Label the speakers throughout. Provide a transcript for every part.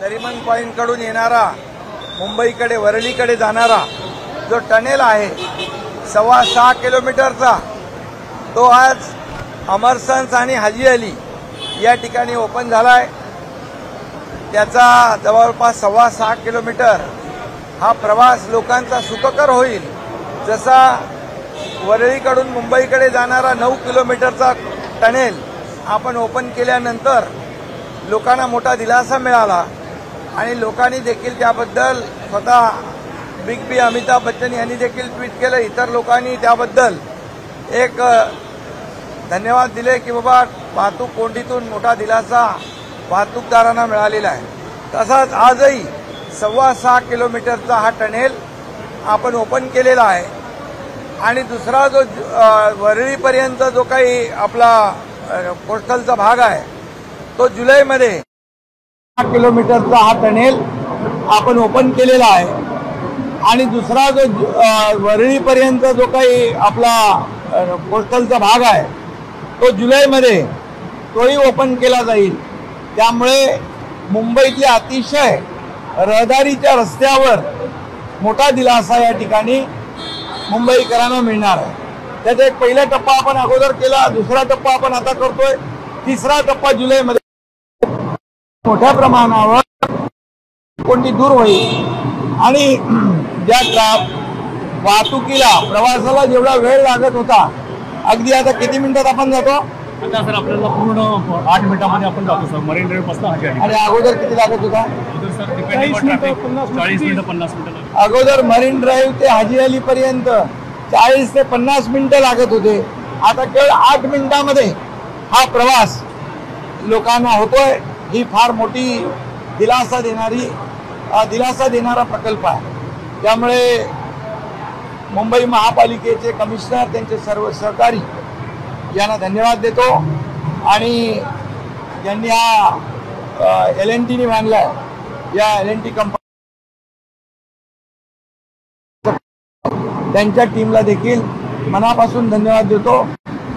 Speaker 1: Nariman point कडून येणारा मुंबईकडे वरळीकडे जाणारा जो टनेल आहे 6.25 किलोमीटरचा, तो आज अमरसन्स आणि हाजी अली या ठिकाणी ओपन झालाय। त्याचा जवळपास 6.25 किलोमीटर हा प्रवास लोकांचा सुखकर होईल। जसा वरळीकडून मुंबईकडे जाणारा 9 किलोमीटरचा टनेल आपण ओपन केल्यानंतर लोकांना मोठा दिलासा मिळाला आणि लोकांनी देखील त्याबद्दल स्वतः बिग बी अमिताभ बच्चन यांनी देखील ट्विट केलं। इतर लोकांनी त्याबद्दल एक धन्यवाद दिले की बाबा वाहतूक कोंडीतून मोठा दिलासा वाहतूकदारांना मिळालेला आहे। तसाच आजही 6.25 किलोमीटरचा हा टनेल आपण ओपन केलेला आहे आणि दुसरा जो वरळीपर्यंत जो काही आपला कोस्टलचा भाग आहे तो जुलैमध्ये 6 किलोमीटरचा हा टनेल आपण ओपन केलेला आहे आणि दुसरा जो वरळीपर्यंत जो काही आपला कोस्टलचा भाग आहे तो जुलैमध्ये तोही ओपन केला जाईल। त्यामुळे मुंबईतल्या अतिशय रहदारीच्या रस्त्यावर मोठा दिलासा या ठिकाणी मुंबईकरांना मिळणार आहे। त्याचा एक पहिला टप्पा आपण अगोदर केला, दुसरा टप्पा आपण आता करतोय, तिसरा टप्पा जुलैमध्ये मोठ्या प्रमाणावर कोणती दूर होईल आणि ज्या वाहतुकीला प्रवासाला जेवढा वेळ लागत होता, अगदी आता किती मिनिटात आपण जातो?
Speaker 2: आता सर आपल्याला पूर्ण 8 मिनिटांमध्ये आपण जातो सर, मरीन ड्राईव्ह पासून हाजी अली।
Speaker 1: आणि अगोदर किती लागत होता?
Speaker 2: सर 40 मिनिटं 50 मिनिटं।
Speaker 1: अगोदर मरीन ड्राईव्ह ते हाजी अली पर्यंत 40 ते 50 मिनिटं लागत होते। आता केवळ 8 मिनिटांमध्ये हा प्रवास लोकांना होतोय। ही फार मोठी दिलासा देणारा प्रकल्प आहे। त्यामुळे मुंबई महापालिकेचे कमिशनर, त्यांचे सर्व सहकारी यांना धन्यवाद देतो आणि ज्यांनी हा LNTने बांधलाय, या LNT कंपनी त्यांच्या टीमला देखील मनापासून धन्यवाद देतो।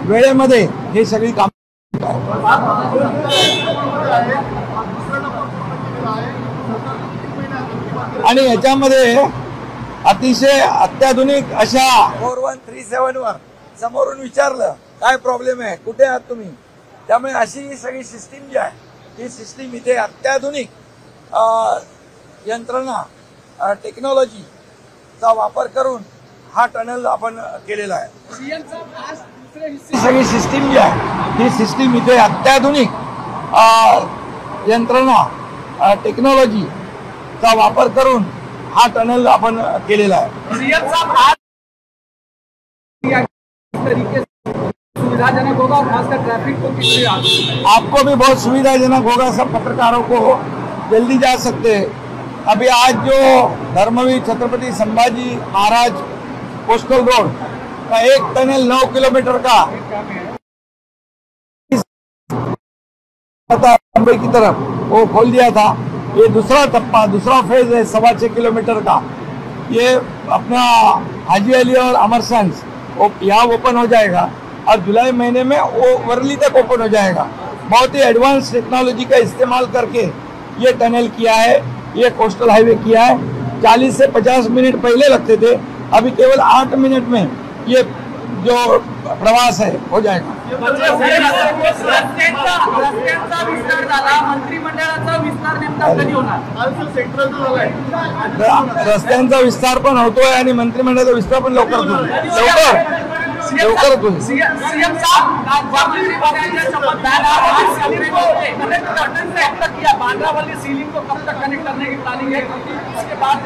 Speaker 1: वेळेमध्ये हे सगळी काम आणि याच्यामध्ये अतिशय अत्याधुनिक अशा 4137 वर समोरून विचारलं काय प्रॉब्लेम आहे, कुठे आहात तुम्ही, त्यामुळे अशी ही सगळी सिस्टीम जी आहे ही सिस्टीम इथे अत्याधुनिक यंत्रणा टेक्नॉलॉजीचा वापर करून हा टनल आपण केलेला आहे। सगळी सिस्टीम जी आहे ही सिस्टीम इथे अत्याधुनिक यंत्रणा टेक्नॉलॉजीचा वापर करून हा टनल अपन केलेला है।
Speaker 3: सीएम साहब आज तरीके से सुविधाजनक होगा और खासकर ट्रैफिक को किस
Speaker 1: आपको भी बहुत सुविधाजनक होगा। सब पत्रकारों को जल्दी जा सकते हैं। अभी आज जो धर्मवीर छत्रपति संभाजी महाराज कोस्टल रोड का एक टनल 9 किलोमीटर का मुंबई की तरफ वो खोल दिया था। ये दूसरा टप्पा, दूसरा फेज है 6.25 किलोमीटर का। ये अपना हाजी अली और अमरसन्स यहाँ ओपन हो जाएगा और जुलाई महीने में वो वरली तक ओपन हो जाएगा। बहुत ही एडवांस टेक्नोलॉजी का इस्तेमाल करके ये टनल किया है, ये कोस्टल हाईवे किया है। 40 से 50 मिनट पहले लगते थे, अभी केवल 8 मिनट में ये जो प्रवास है हो जाएगा। रस्त्यांचा विस्तार पण होतोय आणि मंत्रिमंडळाचा विस्तार पण लवकर होईल।
Speaker 3: सीएम साहब बांद्रा वाली सीलिंग को कब तक कनेक्ट करने की प्लानिंग है? उसके बाद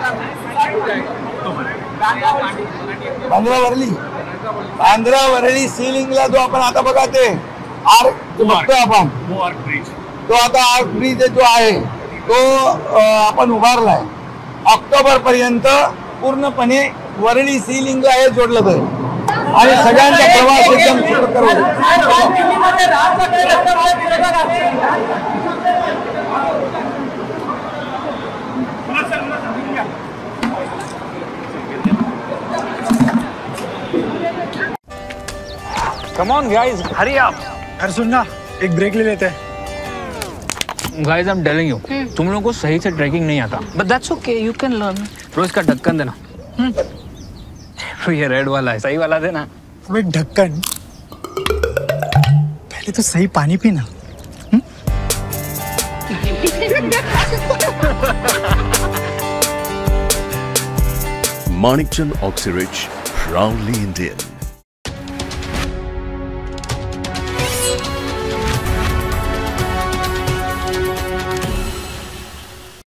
Speaker 1: बांद्रा वरळी सीलिंगला जो आपण आता बघा ते आर्क बघतोय आपण, तो आता आर्क ब्रिज जो आहे तो आपण उभारलाय। ऑक्टोबर पर्यंत पूर्णपणे वरळी सीलिंगला हे जोडलं जाईल आणि सगळ्यांचा प्रवास एकदम सुखकर होईल।
Speaker 4: Come on guys, hurry up.
Speaker 5: यार सुन ना, एक ब्रेक ले लेते हैं।
Speaker 4: Guys I am telling you, तुम लोगों को सही से ट्रैकिंग नहीं आता, but that's okay, you can learn. रोज का ढक्कन देना। ये रेड वाला है, सही वाला देना।
Speaker 5: अबे ढक्कन, पहले तो सही पानी पीना।
Speaker 6: Manikchand Oxyrich, proudly Indian.